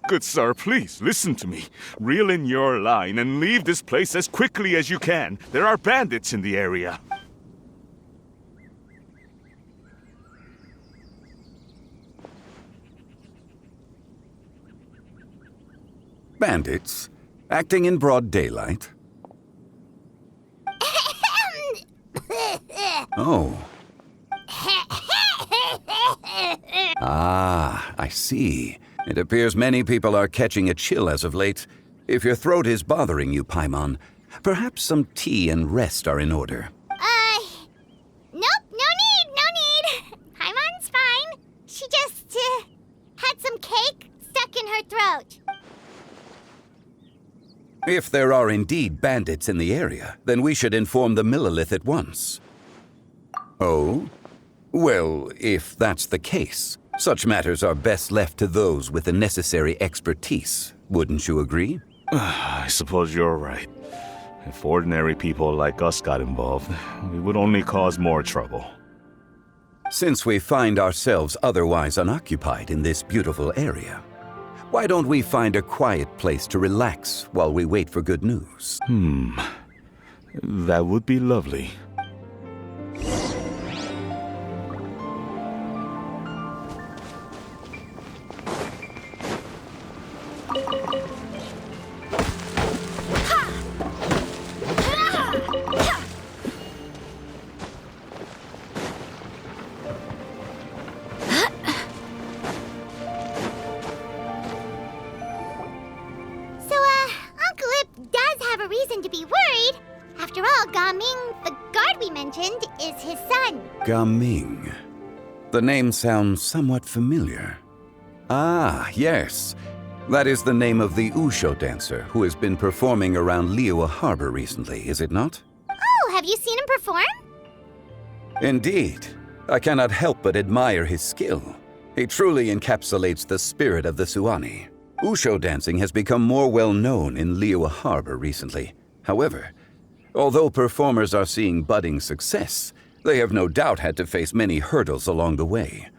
Good sir, please, listen to me. Reel in your line and leave this place as quickly as you can. There are bandits in the area. Bandits? Acting in broad daylight? Oh. Ah, I see. It appears many people are catching a chill as of late. If your throat is bothering you, Paimon, perhaps some tea and rest are in order. Nope, no need. Paimon's fine. She just, had some cake stuck in her throat. If there are indeed bandits in the area, then we should inform the Millelith at once. Oh? Well, if that's the case, such matters are best left to those with the necessary expertise. Wouldn't you agree? I suppose you're right. If ordinary people like us got involved, we would only cause more trouble. Since we find ourselves otherwise unoccupied in this beautiful area, why don't we find a quiet place to relax while we wait for good news? That would be lovely. To be worried. After all, Gaming, the guard we mentioned, is his son. Gaming. The name sounds somewhat familiar. Ah, yes. That is the name of the Wushu dancer who has been performing around Liyue Harbor recently, is it not? Oh, have you seen him perform? Indeed. I cannot help but admire his skill. He truly encapsulates the spirit of the Suani. Wushu dancing has become more well known in Liyue Harbor recently. However, although performers are seeing budding success, they have no doubt had to face many hurdles along the way.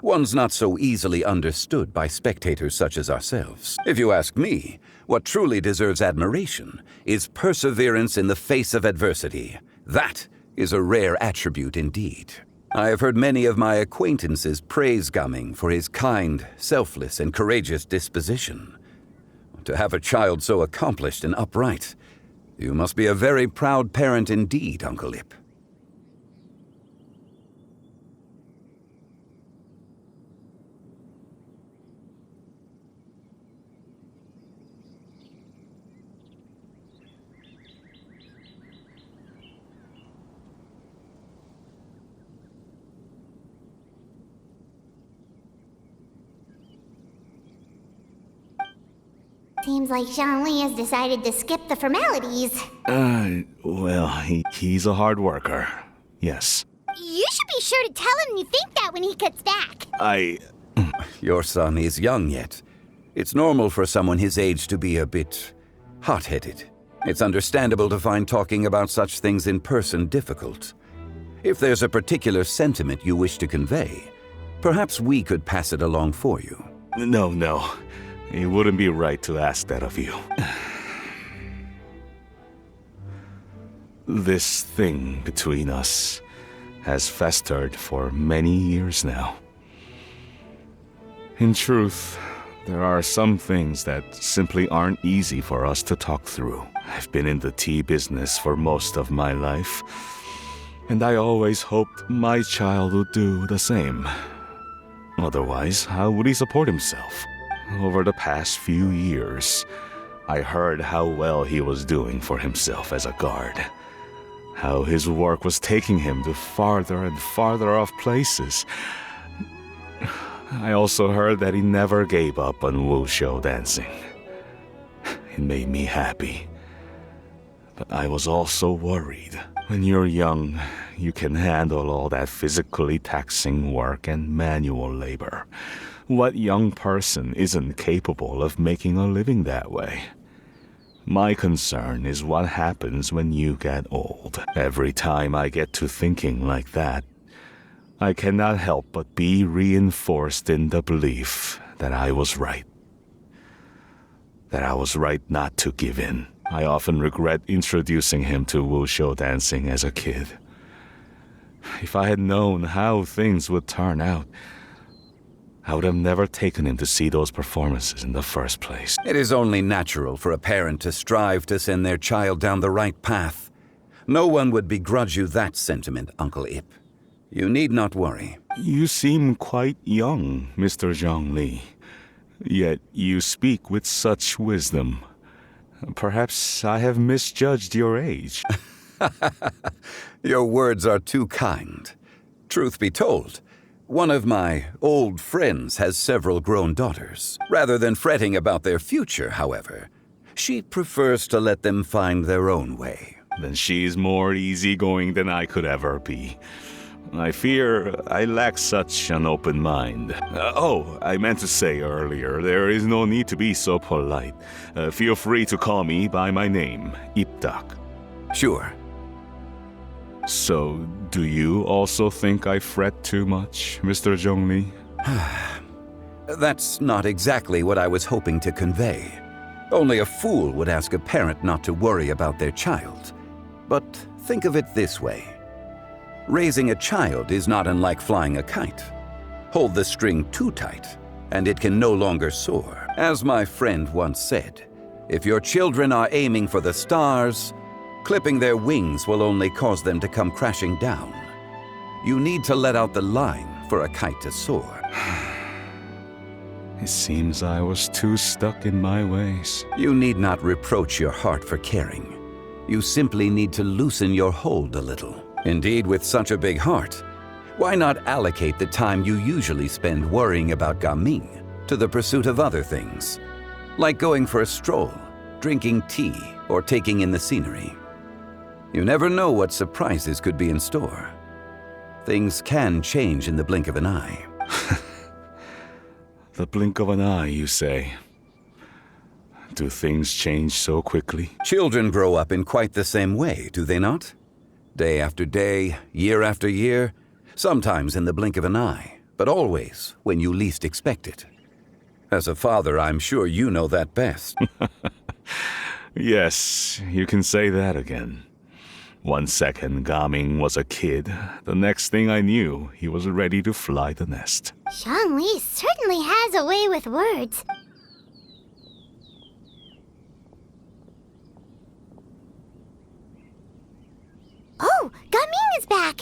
One's not so easily understood by spectators such as ourselves. If you ask me, what truly deserves admiration is perseverance in the face of adversity. That is a rare attribute indeed. I have heard many of my acquaintances praise Gaming for his kind, selfless, and courageous disposition. To have a child so accomplished and upright, you must be a very proud parent indeed, Uncle Lip. Seems like Zhongli has decided to skip the formalities. Well, he's a hard worker. Yes. You should be sure to tell him you think that when he gets back. Your son is young yet. It's normal for someone his age to be a bit hot-headed. It's understandable to find talking about such things in person difficult. If there's a particular sentiment you wish to convey, perhaps we could pass it along for you. No. It wouldn't be right to ask that of you. This thing between us has festered for many years now. In truth, there are some things that simply aren't easy for us to talk through. I've been in the tea business for most of my life, and I always hoped my child would do the same. Otherwise, how would he support himself? Over the past few years, I heard how well he was doing for himself as a guard. How his work was taking him to farther and farther off places. I also heard that he never gave up on Wushu dancing. It made me happy. But I was also worried. When you're young, you can handle all that physically taxing work and manual labor. What young person isn't capable of making a living that way? My concern is what happens when you get old. Every time I get to thinking like that, I cannot help but be reinforced in the belief that I was right. that I was right not to give in. I often regret introducing him to wushu dancing as a kid. If I had known how things would turn out, I would have never taken him to see those performances in the first place. It is only natural for a parent to strive to send their child down the right path. No one would begrudge you that sentiment, Uncle Ip. You need not worry. You seem quite young, Mr. Zhongli. Yet you speak with such wisdom. Perhaps I have misjudged your age. Your words are too kind. Truth be told, one of my old friends has several grown daughters. Rather than fretting about their future, however, she prefers to let them find their own way. Then she's more easygoing than I could ever be. I fear I lack such an open mind. I meant to say earlier, there is no need to be so polite. Feel free to call me by my name, Ipdak. Sure. So, do you also think I fret too much, Mr. Zhongli? That's not exactly what I was hoping to convey. Only a fool would ask a parent not to worry about their child. But think of it this way. Raising a child is not unlike flying a kite. Hold the string too tight, and it can no longer soar. As my friend once said, if your children are aiming for the stars, clipping their wings will only cause them to come crashing down. You need to let out the line for a kite to soar. It seems I was too stuck in my ways. You need not reproach your heart for caring. You simply need to loosen your hold a little. Indeed, with such a big heart, why not allocate the time you usually spend worrying about Gaming to the pursuit of other things, like going for a stroll, drinking tea, or taking in the scenery? You never know what surprises could be in store. Things can change in the blink of an eye. The blink of an eye, you say? Do things change so quickly? Children grow up in quite the same way, do they not? Day after day, year after year, sometimes in the blink of an eye, but always when you least expect it. As a father, I'm sure you know that best. Yes, you can say that again. 1 second, Gaming was a kid. The next thing I knew, he was ready to fly the nest. Zhongli certainly has a way with words. Oh, Gaming is back!